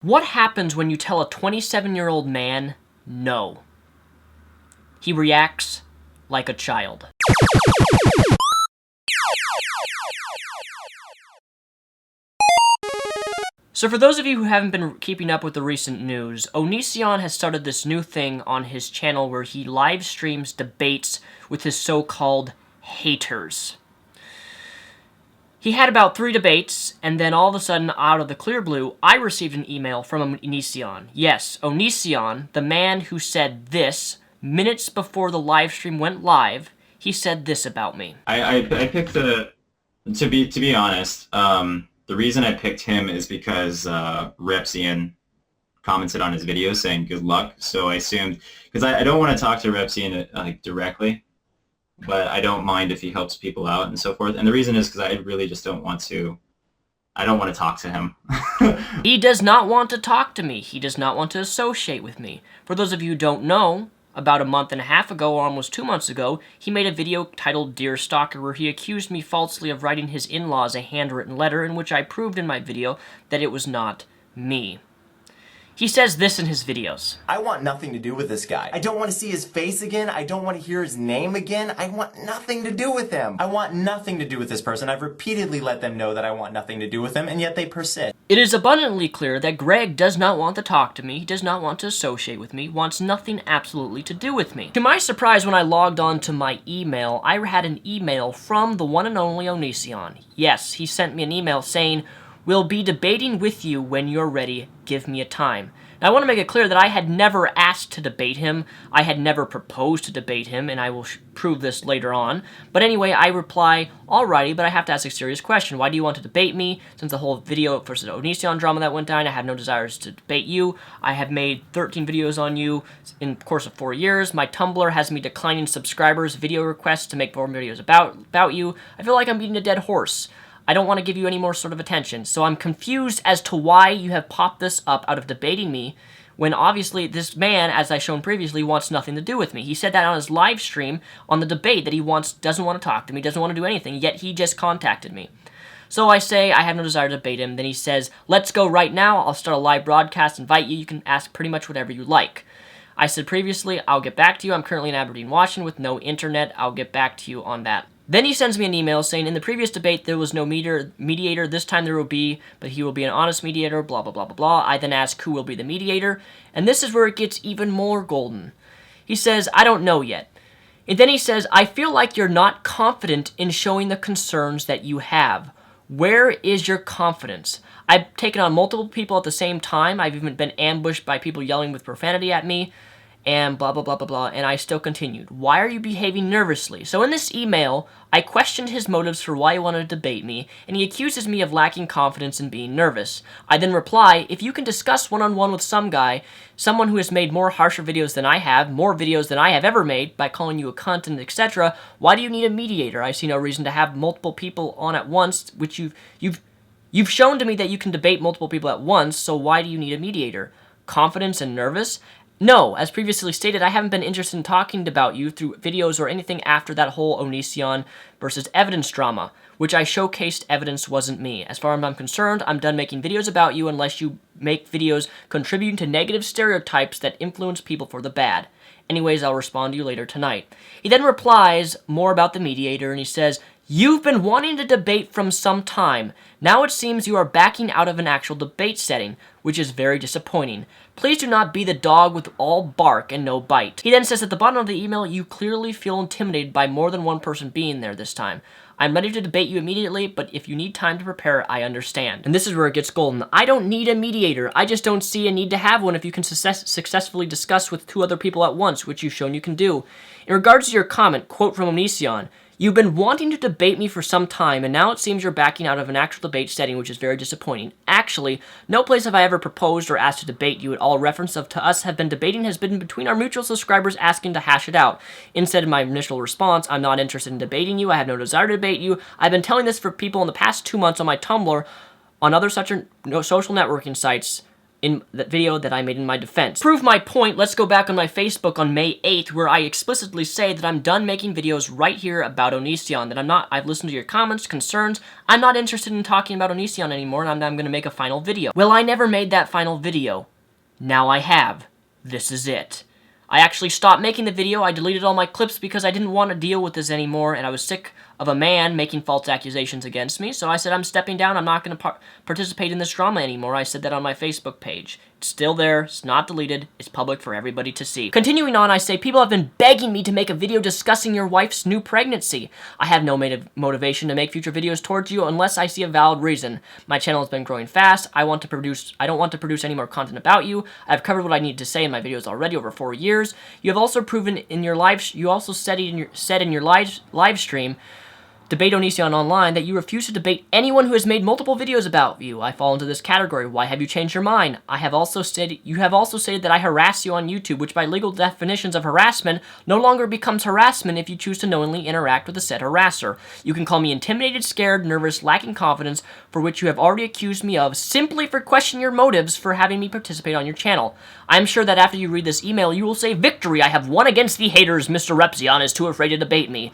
What happens when you tell a 27-year-old man no? He reacts like a child. So for those of you who haven't been keeping up with the recent news, Onision has started this new thing on his channel where he live streams debates with his so-called haters. He had about 3 debates, and then all of a sudden, out of the clear blue, I received an email from Onision. Yes, Onision, the man who said this minutes before the live stream went live, he said this about me. I picked to be honest, the reason I picked him is because Repsian commented on his video saying good luck, so I assumed, because I don't want to talk to Repsian like directly, but I don't mind if he helps people out and so forth. And the reason is because I really just don't want to talk to him. He does not want to talk to me. He does not want to associate with me. For those of you who don't know, about a month and a half ago, or almost 2 months ago, he made a video titled Dear Stalker, where he accused me falsely of writing his in-laws a handwritten letter in which I proved in my video that it was not me. He says this in his videos. I want nothing to do with this guy. I don't want to see his face again. I don't want to hear his name again. I want nothing to do with him. I want nothing to do with this person. I've repeatedly let them know that I want nothing to do with him, and yet they persist. It is abundantly clear that Greg does not want to talk to me, he does not want to associate with me, wants nothing absolutely to do with me. To my surprise, when I logged on to my email, I had an email from the one and only Onision. Yes, he sent me an email saying, "We'll be debating with you when you're ready. Give me a time." Now, I want to make it clear that I had never asked to debate him. I had never proposed to debate him, and I will prove this later on. But anyway, I reply, alrighty, but I have to ask a serious question. Why do you want to debate me? Since the whole video versus Onision drama that went down, I have no desires to debate you. I have made 13 videos on you in the course of 4 years. My Tumblr has me declining subscribers' video requests to make more videos about you. I feel like I'm beating a dead horse. I don't want to give you any more sort of attention, so I'm confused as to why you have popped this up out of debating me, when obviously this man, as I've shown previously, wants nothing to do with me. He said that on his live stream on the debate that he doesn't want to talk to me, doesn't want to do anything, yet he just contacted me. So I say I have no desire to debate him. Then he says, let's go right now, I'll start a live broadcast, invite you, you can ask pretty much whatever you like. I said previously, I'll get back to you, I'm currently in Aberdeen, Washington with no internet, I'll get back to you on that. Then he sends me an email saying, in the previous debate there was no mediator, this time there will be, but he will be an honest mediator, blah, blah, blah, blah, blah. I then ask who will be the mediator, and this is where it gets even more golden. He says, I don't know yet. And then he says, I feel like you're not confident in showing the concerns that you have. Where is your confidence? I've taken on multiple people at the same time. I've even been ambushed by people yelling with profanity at me. And blah, blah, blah, blah, blah, and I still continued. Why are you behaving nervously? So in this email, I questioned his motives for why he wanted to debate me, and he accuses me of lacking confidence and being nervous. I then reply, if you can discuss one-on-one with some guy, someone who has made more harsher videos than I have, more videos than I have ever made, by calling you a cunt and etc., why do you need a mediator? I see no reason to have multiple people on at once, which you've shown to me that you can debate multiple people at once, so why do you need a mediator? Confidence and nervous? No, as previously stated, I haven't been interested in talking about you through videos or anything after that whole Onision versus evidence drama, which I showcased evidence wasn't me. As far as I'm concerned, I'm done making videos about you unless you make videos contributing to negative stereotypes that influence people for the bad. Anyways, I'll respond to you later tonight. He then replies more about the mediator, and he says, you've been wanting to debate from some time. Now it seems you are backing out of an actual debate setting, which is very disappointing. Please do not be the dog with all bark and no bite. He then says at the bottom of the email, you clearly feel intimidated by more than one person being there this time. I'm ready to debate you immediately, but if you need time to prepare, I understand. And this is where it gets golden. I don't need a mediator. I just don't see a need to have one if you can successfully discuss with 2 other people at once, which you've shown you can do. In regards to your comment, quote from Onision, you've been wanting to debate me for some time, and now it seems you're backing out of an actual debate setting, which is very disappointing. Actually, no place have I ever proposed or asked to debate you at all. Reference of to us have been debating has been between our mutual subscribers asking to hash it out. Instead of my initial response, I'm not interested in debating you, I have no desire to debate you. I've been telling this for people in the past 2 months on my Tumblr, on other such social networking sites, in that video that I made in my defense. To prove my point, let's go back on my Facebook on May 8th, where I explicitly say that I'm done making videos right here about Onision, that I've listened to your comments, concerns, I'm not interested in talking about Onision anymore, and I'm gonna make a final video. Well, I never made that final video. Now I have. This is it. I actually stopped making the video. I deleted all my clips because I didn't want to deal with this anymore, and I was sick of a man making false accusations against me, so I said I'm stepping down. I'm not going to participate in this drama anymore. I said that on my Facebook page. It's still there. It's not deleted. It's public for everybody to see. Continuing on, I say, people have been begging me to make a video discussing your wife's new pregnancy. I have no motivation to make future videos towards you unless I see a valid reason. My channel has been growing fast. I don't want to produce any more content about you. I've covered what I need to say in my videos already over 4 years. You have also proven in your said in your live stream Debate Onision online that you refuse to debate anyone who has made multiple videos about you. I fall into this category. Why have you changed your mind? You have also stated that I harass you on YouTube, which by legal definitions of harassment no longer becomes harassment if you choose to knowingly interact with the said harasser. You can call me intimidated, scared, nervous, lacking confidence, for which you have already accused me of, simply for questioning your motives for having me participate on your channel. I am sure that after you read this email, you will say, "Victory! I have won against the haters. Mr. Repzion is too afraid to debate me."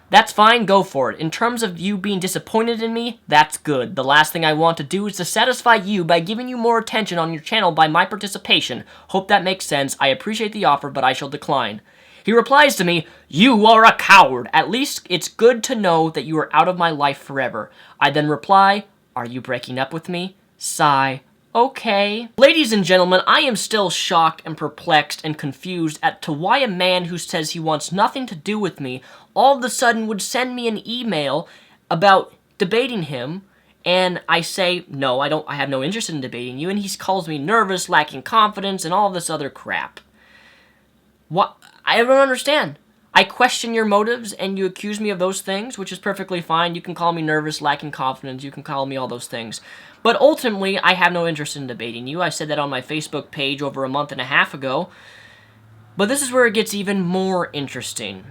That's fine, go for it. In terms of you being disappointed in me, that's good. The last thing I want to do is to satisfy you by giving you more attention on your channel by my participation. Hope that makes sense. I appreciate the offer, but I shall decline. He replies to me, "You are a coward. At least it's good to know that you are out of my life forever." I then reply, "Are you breaking up with me?" Sigh. Okay. Ladies and gentlemen, I am still shocked and perplexed and confused as to why a man who says he wants nothing to do with me all of a sudden would send me an email about debating him, and I say, no, I have no interest in debating you, and he calls me nervous, lacking confidence, and all this other crap. What? I don't understand. I question your motives, and you accuse me of those things, which is perfectly fine. You can call me nervous, lacking confidence. You can call me all those things. But ultimately, I have no interest in debating you. I said that on my Facebook page over a month and a half ago. But this is where it gets even more interesting.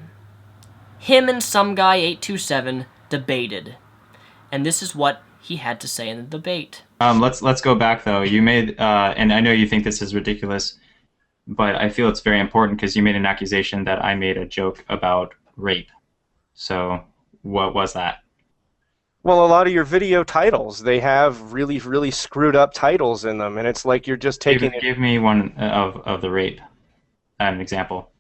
Him and some guy 827 debated. And this is what he had to say in the debate. Let's go back, though. You made, and I know you think this is ridiculous, but I feel it's very important because you made an accusation that I made a joke about rape. So what was that? Well, a lot of your video titles, they have really, really screwed up titles in them, and it's like you're just taking Give me one of the rape, an example.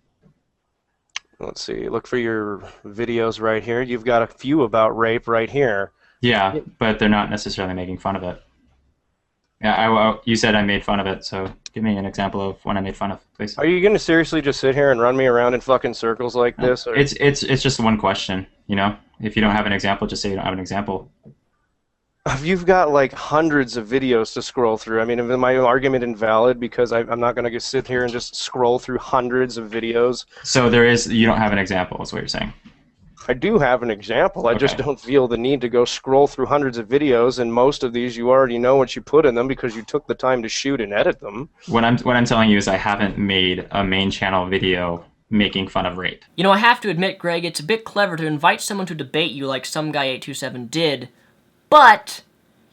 Let's see, look for your videos right here. You've got a few about rape right here. Yeah, but they're not necessarily making fun of it. Yeah, you said I made fun of it, so give me an example of when I made fun of, please. Are you going to seriously just sit here and run me around in fucking circles like this? Or? It's just one question, you know? If you don't have an example, just say you don't have an example. You've got like hundreds of videos to scroll through. I mean, is my argument invalid because I'm not going to sit here and just scroll through hundreds of videos? So you don't have an example, is what you're saying? I do have an example. I just don't feel the need to go scroll through hundreds of videos, and most of these you already know what you put in them because you took the time to shoot and edit them. What I'm telling you is I haven't made a main channel video making fun of rape. You know, I have to admit, Greg, it's a bit clever to invite someone to debate you like some guy 827 did, but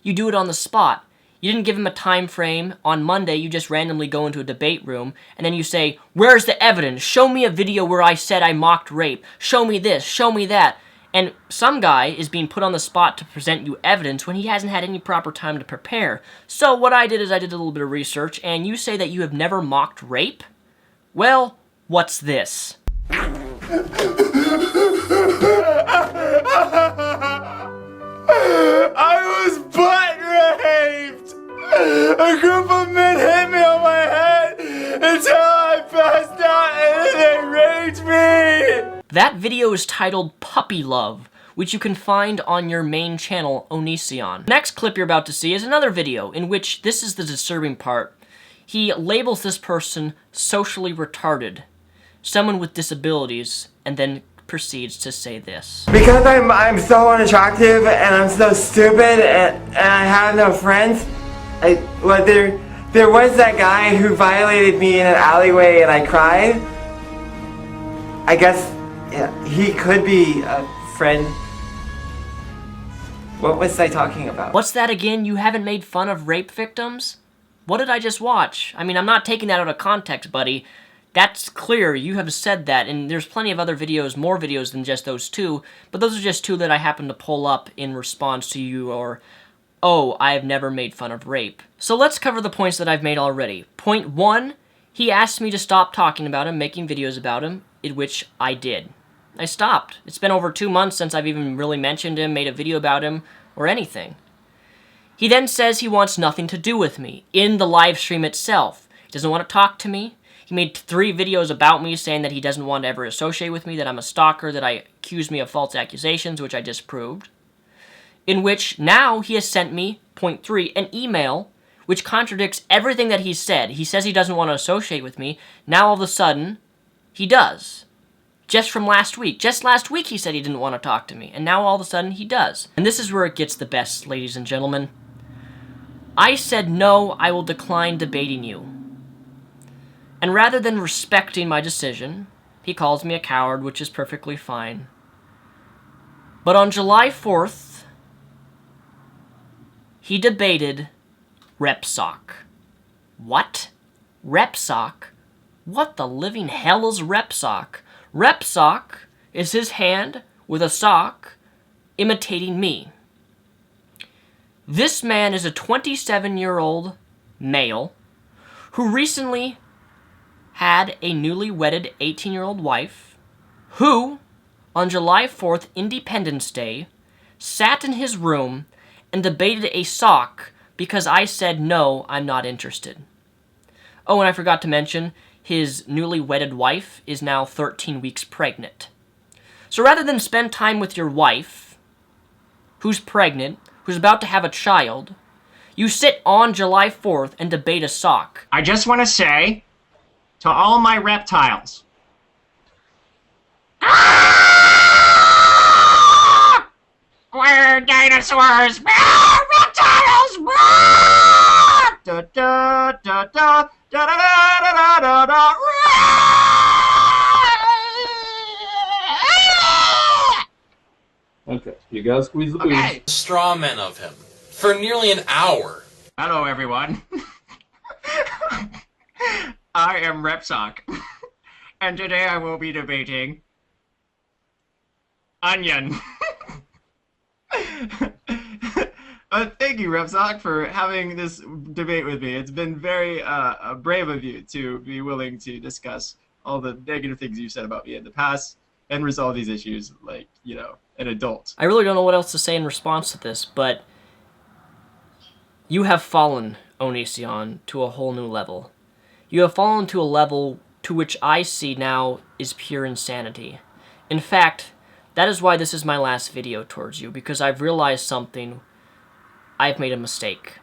you do it on the spot. You didn't give him a time frame. On Monday, you just randomly go into a debate room, and then you say, "Where's the evidence? Show me a video where I said I mocked rape. Show me this, show me that." And some guy is being put on the spot to present you evidence when he hasn't had any proper time to prepare. So what I did is I did a little bit of research, and you say that you have never mocked rape? Well, what's this? I was butt raped! A group of men hit me on my head until I passed out and then they raped me! That video is titled Puppy Love, which you can find on your main channel, Onision. Next clip you're about to see is another video in which, this is the disturbing part, he labels this person socially retarded, someone with disabilities, and then proceeds to say this. Because I'm so unattractive and I'm so stupid and I have no friends, there was that guy who violated me in an alleyway and I cried. I guess he could be a friend. What was I talking about? What's that again? You haven't made fun of rape victims? What did I just watch? I mean, I'm not taking that out of context, buddy. That's clear. You have said that, and there's plenty of other videos, more videos than just those two, but those are just two that I happened to pull up in response to you, or, oh, I have never made fun of rape. So let's cover the points that I've made already. Point 1, he asked me to stop talking about him, making videos about him, in which I did. I stopped. It's been over 2 months since I've even really mentioned him, made a video about him, or anything. He then says he wants nothing to do with me in the live stream itself. He doesn't want to talk to me. He made 3 videos about me saying that he doesn't want to ever associate with me, that I'm a stalker, that I accused me of false accusations, which I disproved. In which now he has sent me, point 3, an email which contradicts everything that he said. He says he doesn't want to associate with me. Now all of a sudden, he does. Just from last week. Just last week he said he didn't want to talk to me, and now all of a sudden he does. And this is where it gets the best, ladies and gentlemen. I said, no, I will decline debating you. And rather than respecting my decision, he calls me a coward, which is perfectly fine. But on July 4th, he debated Repsock. What? Repsock? What the living hell is Repsock? Repsock is his hand with a sock imitating me. This man is a 27-year-old male who recently had a newly wedded 18-year-old wife who, on July 4th, Independence Day, sat in his room and debated a sock because I said, no, I'm not interested. Oh, and I forgot to mention, his newly wedded wife is now 13 weeks pregnant. So rather than spend time with your wife, who's pregnant, who's about to have a child, you sit on July 4th and debate a sock. I just want to say to all my reptiles, we're dinosaurs! Reptiles! Da, da, da, da, da, da, da, da, da, Okay, you gotta squeeze the booze. Okay. Straw men of him for nearly an hour. Hello, everyone. I am Repsock, and today I will be debating Onion. Thank you, Repsock, for having this debate with me. It's been very brave of you to be willing to discuss all the negative things you've said about me in the past and resolve these issues like, you know, an adult. I really don't know what else to say in response to this, but you have fallen, Onision, to a whole new level. You have fallen to a level to which I see now is pure insanity. In fact, that is why this is my last video towards you, because I've realized something. I've made a mistake.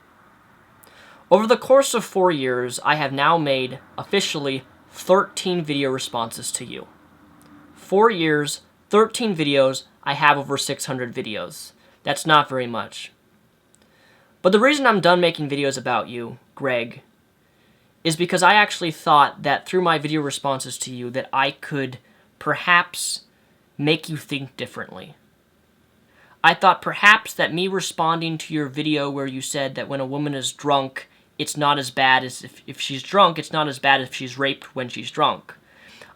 Over the course of 4 years, I have now made, officially, 13 video responses to you. 4 years, 13 videos, I have over 600 videos. That's not very much. But the reason I'm done making videos about you, Greg, is because I actually thought that through my video responses to you that I could perhaps make you think differently. I thought perhaps that me responding to your video where you said that when a woman is drunk, it's not as bad as if she's drunk, it's not as bad if she's raped when she's drunk.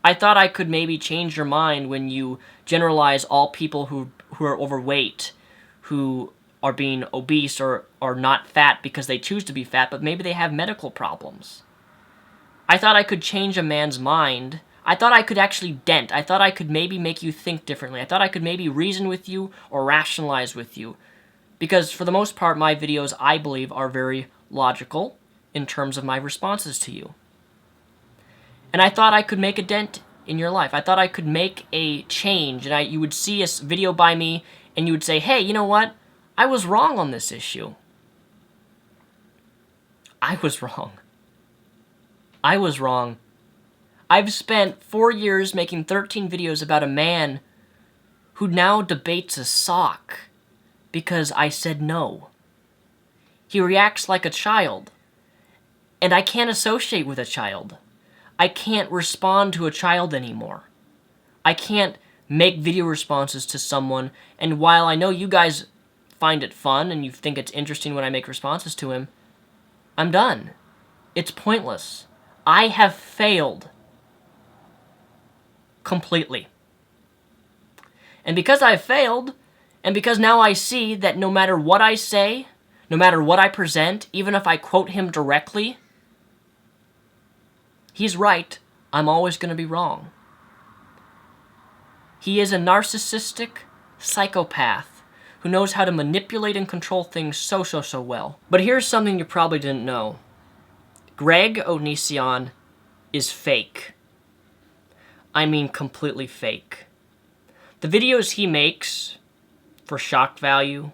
I thought I could maybe change your mind when you generalize all people who are overweight, who are being obese or are not fat because they choose to be fat, but maybe they have medical problems. I thought I could change a man's mind. I thought I could actually dent. I thought I could maybe make you think differently. I thought I could maybe reason with you or rationalize with you. Because for the most part, my videos, I believe, are very logical in terms of my responses to you. And I thought I could make a dent in your life. I thought I could make a change, and you would see a video by me, and you would say, hey, you know what? I was wrong on this issue. I was wrong. I was wrong. I've spent 4 years making 13 videos about a man who now debates a sock because I said no. He reacts like a child, and I can't associate with a child. I can't respond to a child anymore. I can't make video responses to someone, and while I know you guys find it fun and you think it's interesting when I make responses to him, I'm done. It's pointless. I have failed. Completely. And because I've failed, and because now I see that no matter what I say, no matter what I present, even if I quote him directly, he's right. I'm always going to be wrong. He is a narcissistic psychopath who knows how to manipulate and control things so well. But here's something you probably didn't know. Greg Onision is fake. I mean completely fake. The videos he makes for shock value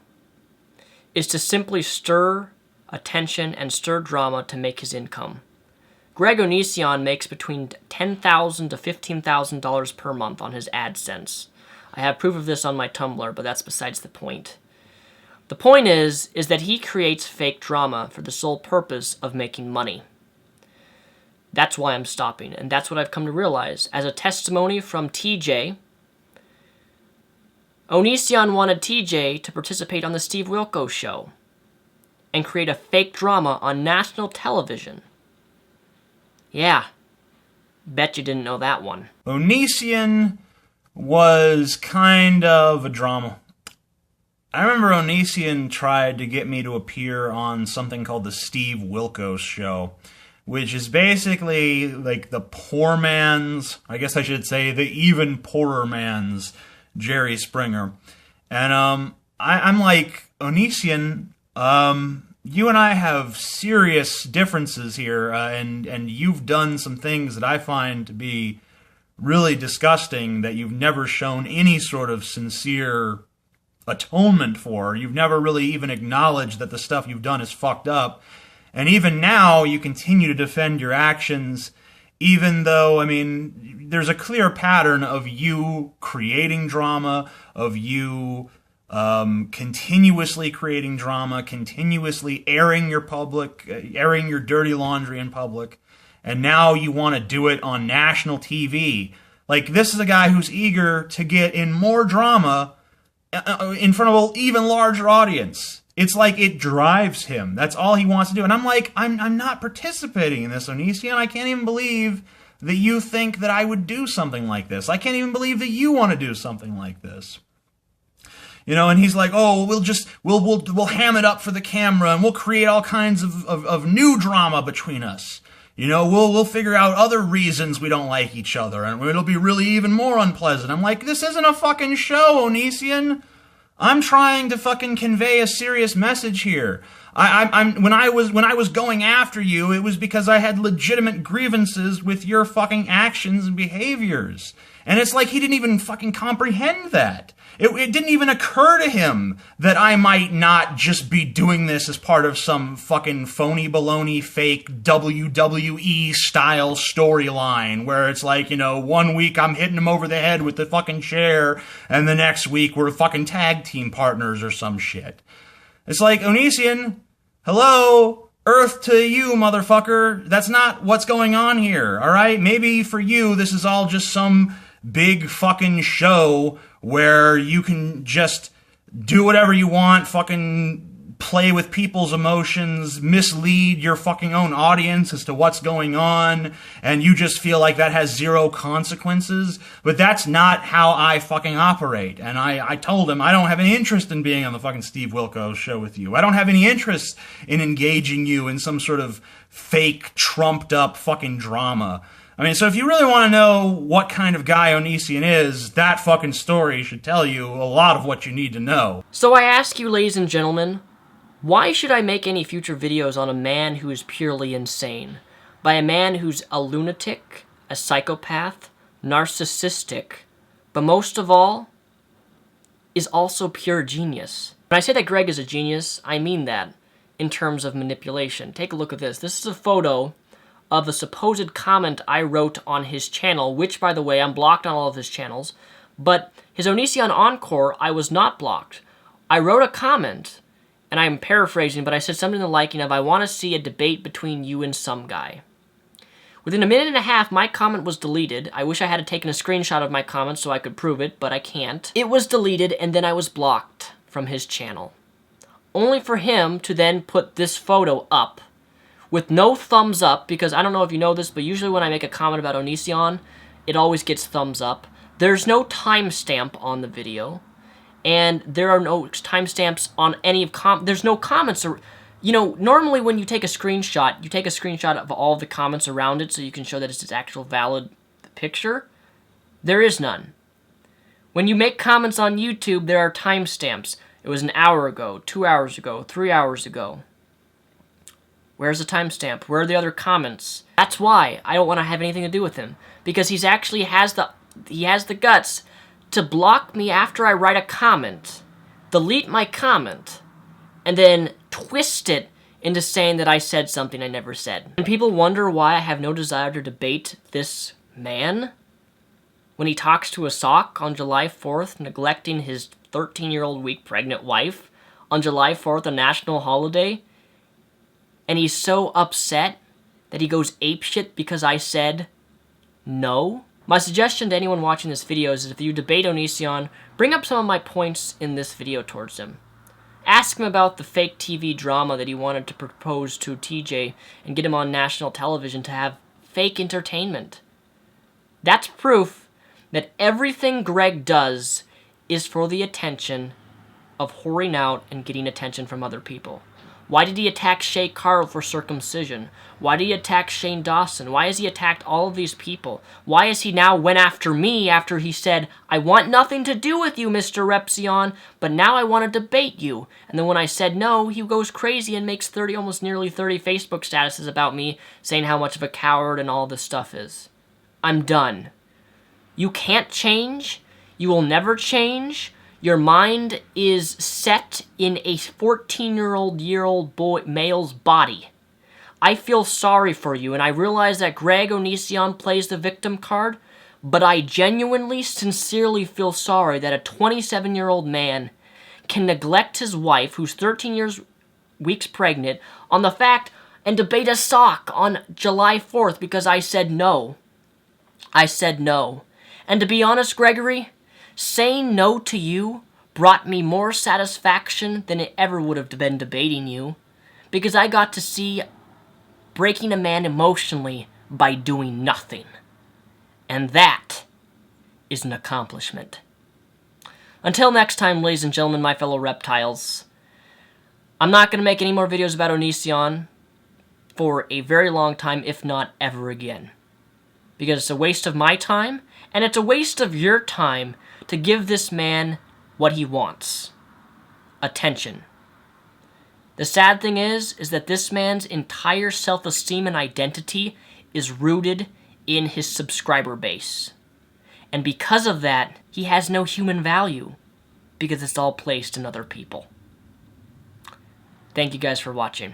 is to simply stir attention and stir drama to make his income. Greg Onision makes between $10,000 to $15,000 per month on his AdSense. I have proof of this on my Tumblr, but that's besides the point. The point is that he creates fake drama for the sole purpose of making money. That's why I'm stopping, and that's what I've come to realize. As a testimony from TJ, Onision wanted TJ to participate on the Steve Wilkos show and create a fake drama on national television. Yeah, bet you didn't know that one. Onision was kind of a drama. I remember Onision tried to get me to appear on something called the Steve Wilkos show, which is basically like the poor man's, I guess I should say the even poorer man's Jerry Springer. And I'm like, Onision, you and I have serious differences here, and you've done some things that I find to be really disgusting that you've never shown any sort of sincere atonement for. You've never really even acknowledged that the stuff you've done is fucked up. And even now, you continue to defend your actions, even though, I mean, there's a clear pattern of you creating drama, of you continuously creating drama, continuously airing your dirty laundry in public, and now you want to do it on national TV. Like, this is a guy who's eager to get in more drama in front of an even larger audience. It's like it drives him. That's all he wants to do. And I'm like, I'm not participating in this, Onision. I can't even believe that you think that I would do something like this. I can't even believe that you want to do something like this. You know, and he's like, oh, we'll ham it up for the camera, and we'll create all kinds of new drama between us. You know, we'll figure out other reasons we don't like each other, and it'll be really even more unpleasant. I'm like, this isn't a fucking show, Onision. I'm trying to fucking convey a serious message here. When I was going after you, it was because I had legitimate grievances with your fucking actions and behaviors. And it's like he didn't even fucking comprehend that. It didn't even occur to him that I might not just be doing this as part of some fucking phony baloney fake WWE style storyline where it's like, you know, 1 week I'm hitting him over the head with the fucking chair and the next week we're fucking tag team partners or some shit. It's like, Onision, hello, Earth to you, motherfucker. That's not what's going on here, alright? Maybe for you this is all just some big fucking show where you can just do whatever you want, fucking play with people's emotions, mislead your fucking own audience as to what's going on, and you just feel like that has zero consequences. But that's not how I fucking operate. And I told him I don't have any interest in being on the fucking Steve Wilkos show with you. I don't have any interest in engaging you in some sort of fake, trumped up fucking drama. I mean, so if you really want to know what kind of guy Onision is, that fucking story should tell you a lot of what you need to know. So I ask you, ladies and gentlemen, why should I make any future videos on a man who is purely insane? By a man who's a lunatic, a psychopath, narcissistic, but most of all, is also pure genius. When I say that Greg is a genius, I mean that in terms of manipulation. Take a look at this. This is a photo of the supposed comment I wrote on his channel, which, by the way, I'm blocked on all of his channels, but his Onision Encore, I was not blocked. I wrote a comment, and I'm paraphrasing, but I said something to the liking of, I want to see a debate between you and some guy. Within a minute and a half, my comment was deleted. I wish I had taken a screenshot of my comment so I could prove it, but I can't. It was deleted, and then I was blocked from his channel. Only for him to then put this photo up, with no thumbs up, because I don't know if you know this, but usually when I make a comment about Onision, it always gets thumbs up. There's no timestamp on the video, and there are no timestamps on any of there's no comments. You know, normally when you take a screenshot of all the comments around it so you can show that it's its actual valid picture. There is none. When you make comments on YouTube, there are timestamps. It was an hour ago, 2 hours ago, 3 hours ago. Where's the timestamp? Where are the other comments? That's why I don't want to have anything to do with him, because he's actually has the guts to block me after I write a comment, delete my comment, and then twist it into saying that I said something I never said. And people wonder why I have no desire to debate this man when he talks to a sock on July 4th, neglecting his 13-year-old weak pregnant wife on July 4th, a national holiday, and he's so upset that he goes apeshit because I said no. My suggestion to anyone watching this video is that if you debate Onision, bring up some of my points in this video towards him. Ask him about the fake TV drama that he wanted to propose to TJ and get him on national television to have fake entertainment. That's proof that everything Greg does is for the attention of whoring out and getting attention from other people. Why did he attack Shay Carl for circumcision? Why did he attack Shane Dawson? Why has he attacked all of these people? Why has he now went after me after he said, I want nothing to do with you, Mr. Repzion, but now I want to debate you? And then when I said no, he goes crazy and makes almost nearly 30 Facebook statuses about me saying how much of a coward and all this stuff is. I'm done. You can't change. You will never change. Your mind is set in a 14-year-old boy male's body. I feel sorry for you, and I realize that Greg Onision plays the victim card, but I genuinely, sincerely feel sorry that a 27-year-old man can neglect his wife, who's 13 weeks pregnant, on the fact and debate a sock on July 4th because I said no. I said no. And to be honest, Gregory, saying no to you brought me more satisfaction than it ever would have been debating you, because I got to see breaking a man emotionally by doing nothing. And that is an accomplishment. Until next time, ladies and gentlemen, my fellow reptiles, I'm not going to make any more videos about Onision for a very long time, if not ever again. Because it's a waste of my time, and it's a waste of your time to give this man what he wants. Attention. The sad thing is that this man's entire self-esteem and identity is rooted in his subscriber base. And because of that, he has no human value, because it's all placed in other people. Thank you guys for watching.